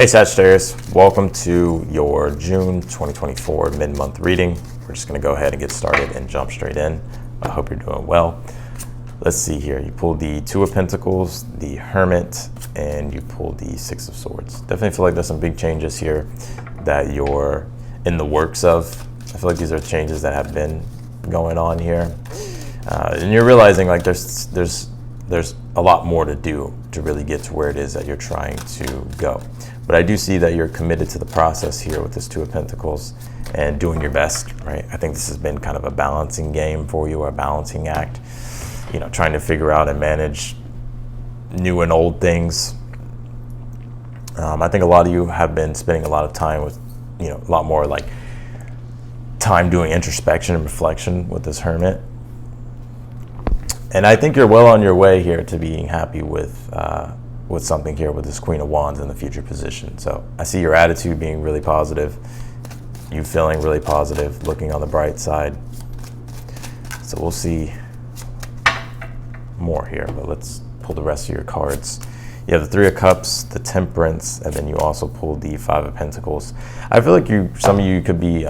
Hey Sagittarius, welcome to your June 2024 mid-month reading. We're just going to go ahead and get started and jump straight in. I hope you're doing well. Let's see here. You pulled the Two of Pentacles, the Hermit, and you pulled the Six of Swords. Definitely feel like there's some big changes here that you're in the works of. I feel like these are changes that have been going on here. And you're realizing like there's a lot more to do to really get to where it is that you're trying to go. But I do see that you're committed to the process here with this Two of Pentacles and doing your best, right? I think this has been kind of a balancing game for you, a balancing act, you know, trying to figure out and manage new and old things. I think a lot of you have been spending a lot of time with, you know, a lot more like time doing introspection and reflection with this Hermit. And I think you're well on your way here to being happy with something here with this Queen of Wands in the future position. So I see your attitude being really positive, you feeling really positive, looking on the bright side. So we'll see more here, but let's pull the rest of your cards. You have the Three of Cups, the Temperance, and then you also pulled the Five of Pentacles. I feel like some of you could be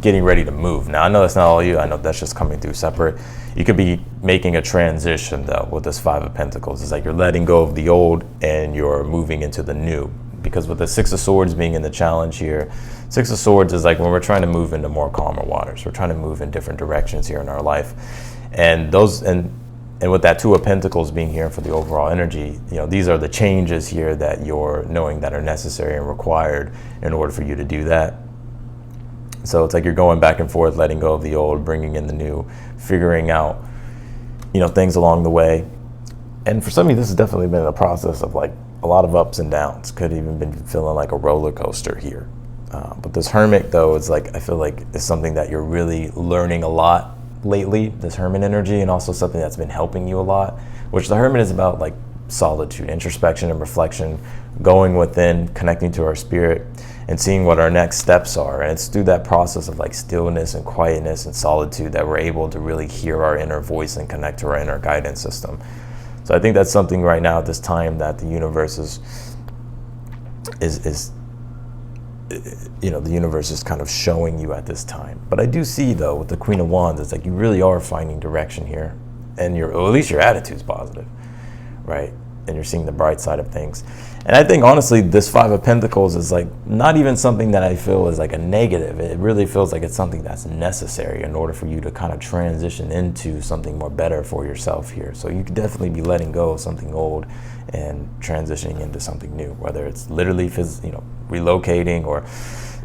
getting ready to move. Now I know that's not all you, I know that's just coming through separate. You could be making a transition though with this Five of Pentacles. It's like you're letting go of the old and you're moving into the new. Because with the Six of Swords being in the challenge here, Six of Swords is like when we're trying to move into more calmer waters. We're trying to move in different directions here in our life. And with that Two of Pentacles being here for the overall energy, you know, these are the changes here that you're knowing that are necessary and required in order for you to do that. So it's like you're going back and forth, letting go of the old, bringing in the new, figuring out, you know, things along the way. And for some of you, this has definitely been a process of like a lot of ups and downs. Could even been feeling like a roller coaster here. But this Hermit though, is like, I feel like it's something that you're really learning a lot lately, this Hermit energy, and also something that's been helping you a lot, which the Hermit is about like solitude, introspection and reflection, going within, connecting to our spirit and seeing what our next steps are. And it's through that process of like stillness and quietness and solitude that we're able to really hear our inner voice and connect to our inner guidance system. So I think that's something right now at this time that the universe is you know, the universe is kind of showing you at this time. But I do see though with the Queen of Wands, it's like you really are finding direction here, and or at least your attitude's positive, right? And you're seeing the bright side of things. And I think honestly this Five of Pentacles is like not even something that I feel is like a negative. It really feels like it's something that's necessary in order for you to kind of transition into something more better for yourself here. So you could definitely be letting go of something old and transitioning into something new, whether it's literally relocating or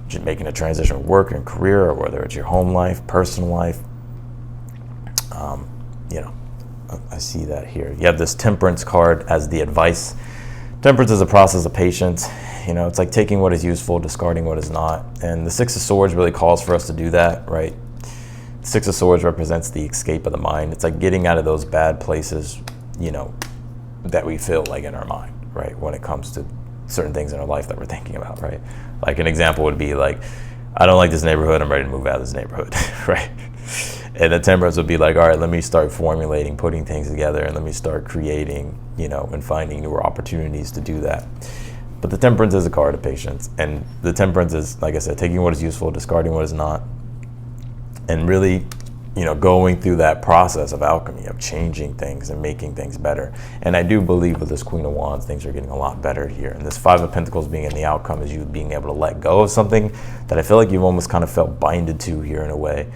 just making a transition with work and career, or whether it's your home life, personal life. You know, I see that here. You have this Temperance card as the advice. Temperance is a process of patience. You know, it's like taking what is useful, discarding what is not. And the Six of Swords really calls for us to do that, right? The Six of Swords represents the escape of the mind. It's like getting out of those bad places, you know, that we feel like in our mind, right? When it comes to certain things in our life that we're thinking about, right? Like an example would be like, I don't like this neighborhood, I'm ready to move out of this neighborhood, right? And the Temperance would be like, all right, let me start formulating, putting things together, and let me start creating, you know, and finding newer opportunities to do that. But the Temperance is a card of patience. And the Temperance is, like I said, taking what is useful, discarding what is not, and really, you know, going through that process of alchemy, of changing things and making things better. And I do believe with this Queen of Wands, things are getting a lot better here. And this Five of Pentacles being in the outcome is you being able to let go of something that I feel like you've almost kind of felt binded to here in a way.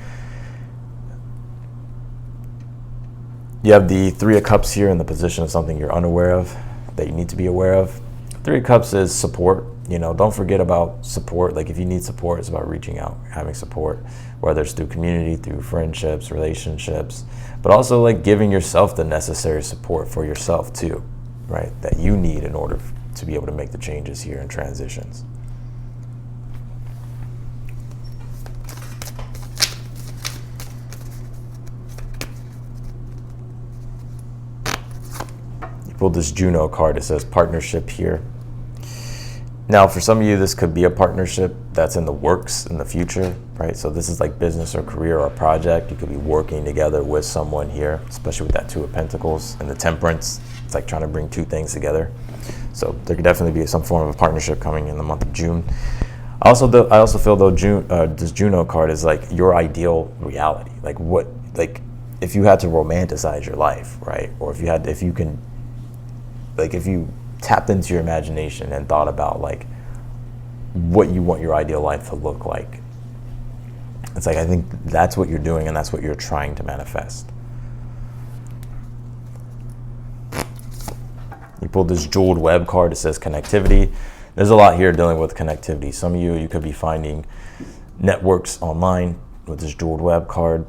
You have the Three of Cups here in the position of something you're unaware of, that you need to be aware of. Three of Cups is support. You know, don't forget about support. Like if you need support, it's about reaching out, having support, whether it's through community, through friendships, relationships, but also like giving yourself the necessary support for yourself too, right? That you need in order to be able to make the changes here and transitions. Pulled this Juno card. It says partnership here. Now, for some of you, this could be a partnership that's in the works in the future, right? So this is like business or career or project. You could be working together with someone here, especially with that Two of Pentacles and the Temperance. It's like trying to bring two things together. So there could definitely be some form of partnership coming in the month of June. I also feel though this Juno card is like your ideal reality. Like if you had to romanticize your life, right? Or if you tapped into your imagination and thought about like what you want your ideal life to look like. It's like, I think that's what you're doing and that's what you're trying to manifest. You pulled this jeweled web card. It says connectivity. There's a lot here dealing with connectivity. Some of you could be finding networks online with this jeweled web card.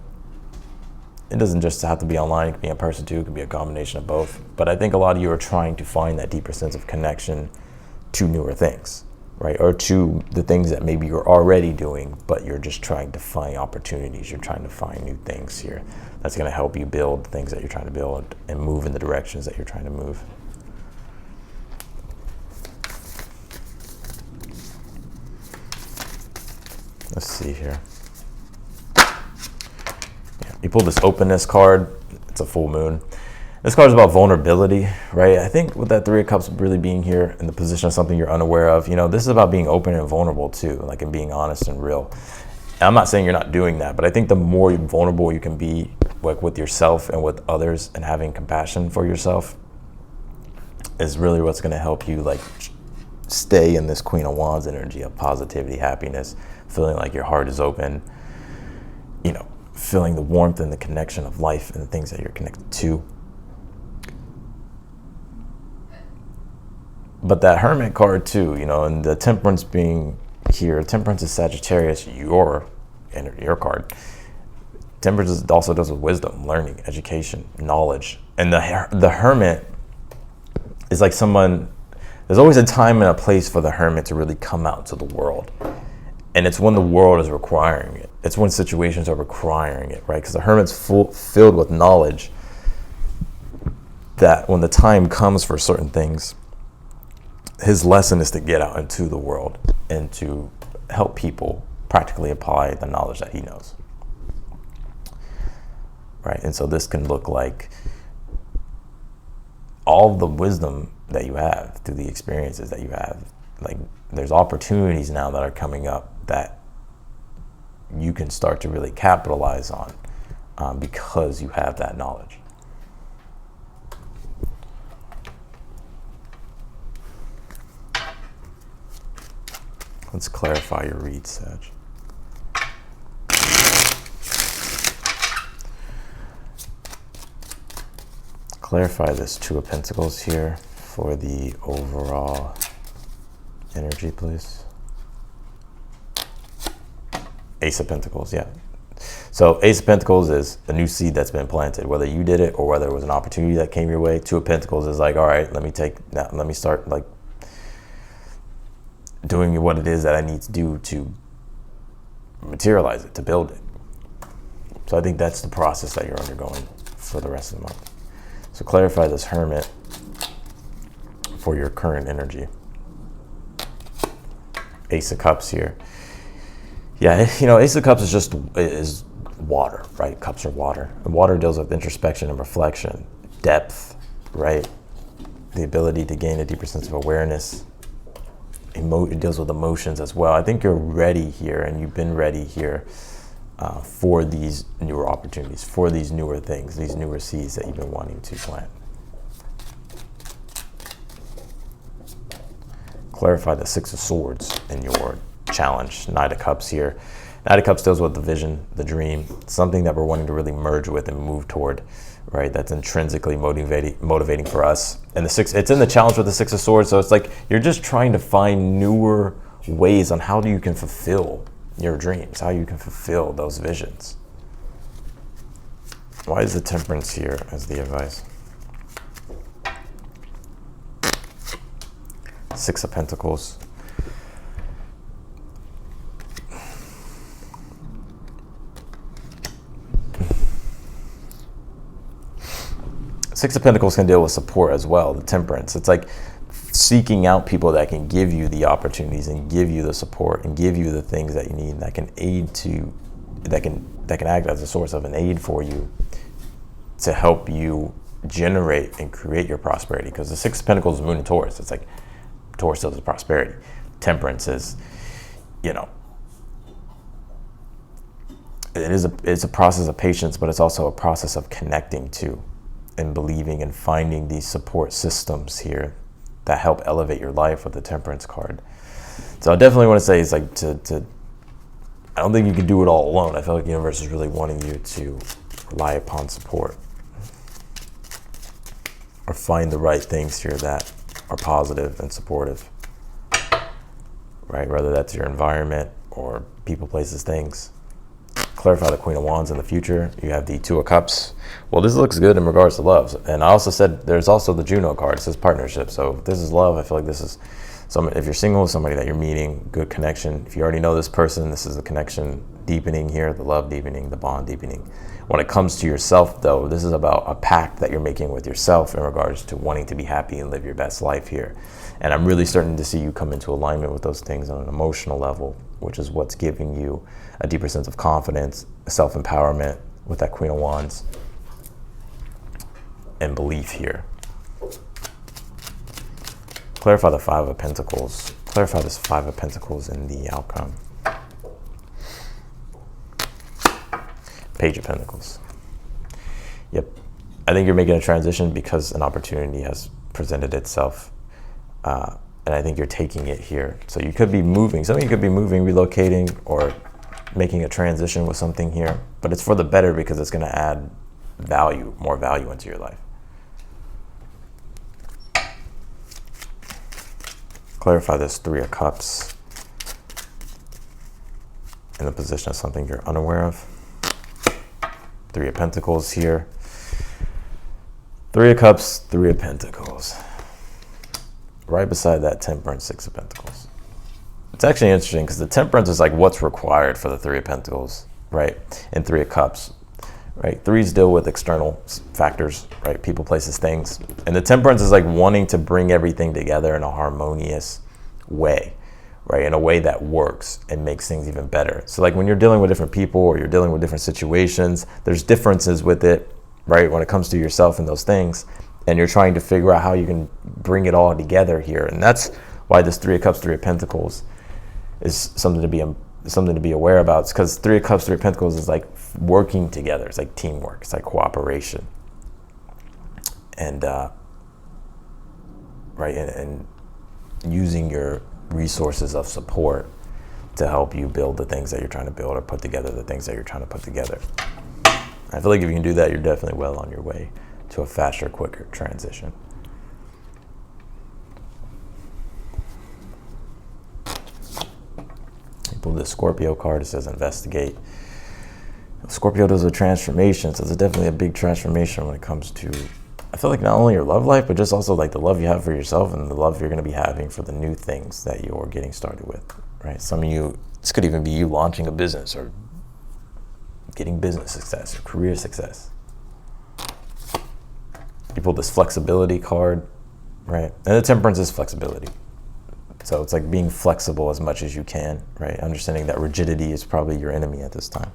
It doesn't just have to be online. It could be in person too. It could be a combination of both. But I think a lot of you are trying to find that deeper sense of connection to newer things, right? Or to the things that maybe you're already doing, but you're just trying to find opportunities. You're trying to find new things here. That's going to help you build things that you're trying to build and move in the directions that you're trying to move. Let's see here. Yeah, you pulled this openness card. It's a full moon. This card is about vulnerability, right? I think with that Three of Cups really being here in the position of something you're unaware of, this is about being open and vulnerable too, like and being honest and real. And I'm not saying you're not doing that, but I think the more vulnerable you can be, like with yourself and with others, and having compassion for yourself, is really what's going to help you like stay in this Queen of Wands energy of positivity, happiness, feeling like your heart is open, feeling the warmth and the connection of life and the things that you're connected to. But that Hermit card too, and the Temperance being here, Temperance is Sagittarius, your card. Temperance also does with wisdom, learning, education, knowledge. And the Hermit is like someone, there's always a time and a place for the Hermit to really come out to the world. And it's when the world is requiring it. It's when situations are requiring it, right? Because the Hermit's filled with knowledge that when the time comes for certain things, his lesson is to get out into the world and to help people practically apply the knowledge that he knows, right? And so this can look like all the wisdom that you have through the experiences that you have. Like there's opportunities now that are coming up that you can start to really capitalize on because you have that knowledge. Let's clarify your read, Sag. Clarify this Two of Pentacles here for the overall energy, please. Ace of Pentacles, yeah. So Ace of Pentacles is a new seed that's been planted, whether you did it or whether it was an opportunity that came your way. Two of Pentacles is like, all right, let me start like doing what it is that I need to do to materialize it, to build it. So I think that's the process that you're undergoing for the rest of the month. So clarify this Hermit for your current energy. Ace of Cups here. Yeah, Ace of Cups is water, right? Cups are water. And water deals with introspection and reflection, depth, right? The ability to gain a deeper sense of awareness. It deals with emotions as well. I think you're ready here, and you've been ready here for these newer opportunities, for these newer things, these newer seeds that you've been wanting to plant. Clarify the Six of Swords in your challenge. Knight of Cups here. Knight of Cups deals with the vision, the dream, something that we're wanting to really merge with and move toward, right? That's intrinsically motivating for us. And it's in the challenge with the Six of Swords. So it's like you're just trying to find newer ways on how you can fulfill your dreams, how you can fulfill those visions. Why is the Temperance here as the advice? Six of Pentacles. Six of Pentacles can deal with support as well, the Temperance. It's like seeking out people that can give you the opportunities and give you the support and give you the things that you need, that can aid that can act as a source of an aid for you to help you generate and create your prosperity. Because the Six of Pentacles is Moon and Taurus. It's like Taurus is prosperity. Temperance is, you know, it's a process of patience, but it's also a process of connecting to and believing and finding these support systems here that help elevate your life with the Temperance card. So I definitely want to say it's like I don't think you can do it all alone. I feel like the universe is really wanting you to rely upon support or find the right things here that are positive and supportive, right? Whether that's your environment or people, places, things. Clarify the Queen of Wands in the future. You have the Two of Cups. Well, this looks good in regards to love. And I also said there's also the Juno card. It says partnership. So if this is love, I feel like this is if you're single, somebody that you're meeting, good connection. If you already know this person, this is the connection deepening here, the love deepening, the bond deepening. When it comes to yourself, though, this is about a pact that you're making with yourself in regards to wanting to be happy and live your best life here. And I'm really starting to see you come into alignment with those things on an emotional level, which is what's giving you a deeper sense of confidence, self-empowerment with that Queen of Wands, and belief here. Clarify the Five of Pentacles. Clarify this Five of Pentacles in the outcome. Page of Pentacles. Yep. I think you're making a transition because an opportunity has presented itself. And I think you're taking it here. So you could be moving. Some of you could be moving, relocating, or making a transition with something here. But it's for the better because it's going to add value, more value into your life. Clarify this Three of Cups in the position of something you're unaware of. Three of Pentacles here. Three of Cups, Three of Pentacles. Right beside that Temperance, Six of Pentacles. It's actually interesting because the Temperance is like what's required for the Three of Pentacles, right? And Three of Cups, right? Threes deal with external factors, right? People, places, things. And the Temperance is like wanting to bring everything together in a harmonious way, right? In a way that works and makes things even better. So like when you're dealing with different people or you're dealing with different situations, there's differences with it, right? When it comes to yourself and those things. And you're trying to figure out how you can bring it all together here. And that's why this Three of Cups, Three of Pentacles is something to be aware about. It's because Three of Cups, Three of Pentacles is like working together. It's like teamwork. It's like cooperation. And, right, and using your resources of support to help you build the things that you're trying to build or put together the things that you're trying to put together. I feel like if you can do that, you're definitely well on your way to a faster, quicker transition. You pull this Scorpio card. It says investigate. Scorpio does a transformation, so it's definitely a big transformation when it comes to, I feel like not only your love life, but just also like the love you have for yourself and the love you're going to be having for the new things that you're getting started with, right? Some of you, this could even be you launching a business or getting business success or career success. You pull this flexibility card, right? And the Temperance is flexibility. So it's like being flexible as much as you can, right? Understanding that rigidity is probably your enemy at this time.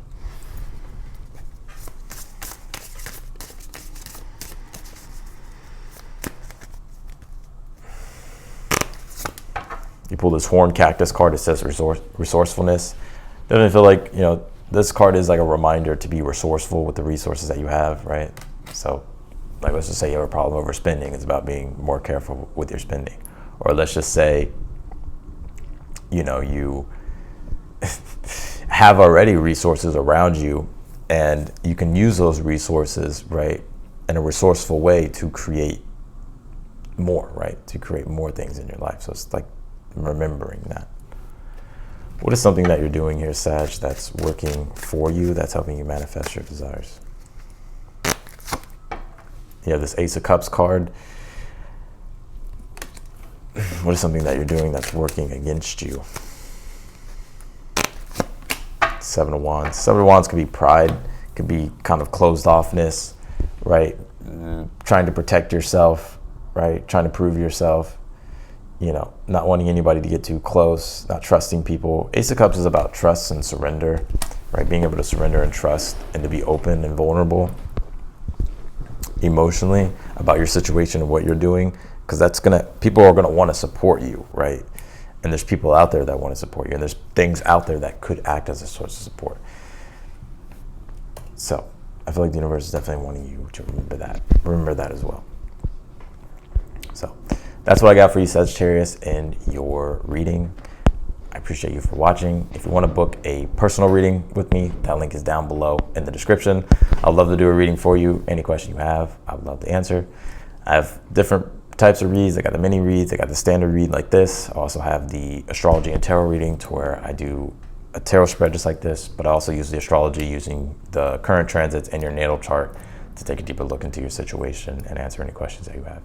You pull this Horn Cactus card. It says resourcefulness. Doesn't it feel like, you know, this card is like a reminder to be resourceful with the resources that you have, right? So like, let's just say you have a problem over spending. It's about being more careful with your spending. Or let's just say, you know, you have already resources around you and you can use those resources, right, in a resourceful way to create more, right? To create more things in your life. So it's like remembering that. What is something that you're doing here, Sag, that's working for you, that's helping you manifest your desires? You have this Ace of Cups card. What is something that you're doing that's working against you? Seven of Wands. Seven of Wands could be pride, could be kind of closed offness, right? Trying to protect yourself, right? Trying to prove yourself, you know, not wanting anybody to get too close, not trusting people. Ace of Cups is about trust and surrender, right? Being able to surrender and trust and to be open and vulnerable. emotionally about your situation and what you're doing, because people are gonna want to support you, right? And there's people out there that want to support you, and there's things out there that could act as a source of support. So I feel like the universe is definitely wanting you to remember that as well. So that's what I got for you, Sagittarius, in your reading. I appreciate you for watching. If you want to book a personal reading with me, that link is down below in the description. I'd love to do a reading for you. Any question you have, I'd love to answer. I have different types of reads. I got the mini reads. I got the standard read like this. I also have the astrology and tarot reading, to where I do a tarot spread just like this, but I also use the astrology using the current transits and your natal chart to take a deeper look into your situation and answer any questions that you have.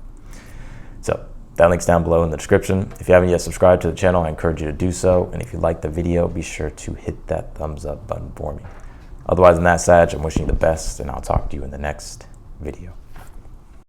So that link's down below in the description. If you haven't yet subscribed to the channel, I encourage you to do so. And if you like the video, be sure to hit that thumbs up button for me. Otherwise, than that, Sag, I'm wishing you the best, and I'll talk to you in the next video.